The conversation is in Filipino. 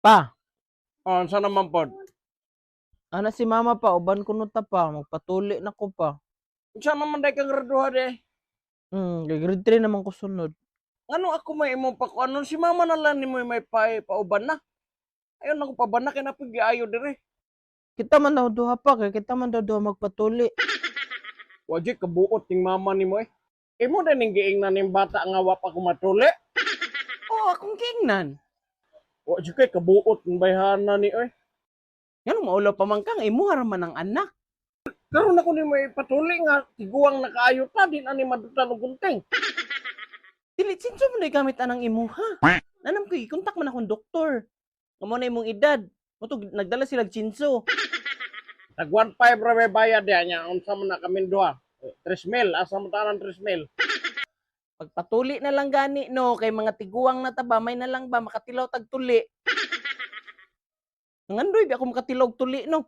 Pa, Oh, saan naman pod? ana si mama pa, uban ko ta pa, magpatuli na ko pa. Saan naman day kang graduha de? Grade 3 naman ko sunod. Ano ako may imo pa ko? Ano si mama na lang ni mo may pauban na? Ayun ako pa ba na kinapig ayo dire? Kita man daw duha pa, kay kita man daw duha magpatuli. Wajik kabuot ting mama ni mo eh. Imo din ning giing na ning bata nga wa pa kumatuli. Oh, akong kingnan. Wajik kay kabuot ng bayhana ni oy. Yan, maulaw pa man kang, imo haraman ng anak. Karon ako ni mo ipatuli nga tiguang nakaayo ta din ani madutan og gunting. Dili, sinso mo na gamit anang imuha? Nanam ko, ikontak man akong doktor. Amo na imong edad. Mutog, nagdala sila chinso. Tag 1.5 ra may bayad ya nya unsa man na kami duha. 3,000 asa mo tanan 3,000. Pagpatuli na lang gani, no, kay mga tiguang na taba, may na lang ba, makatilaw tagtuli. Nangandoy, di ako makatilaw og tuli, no.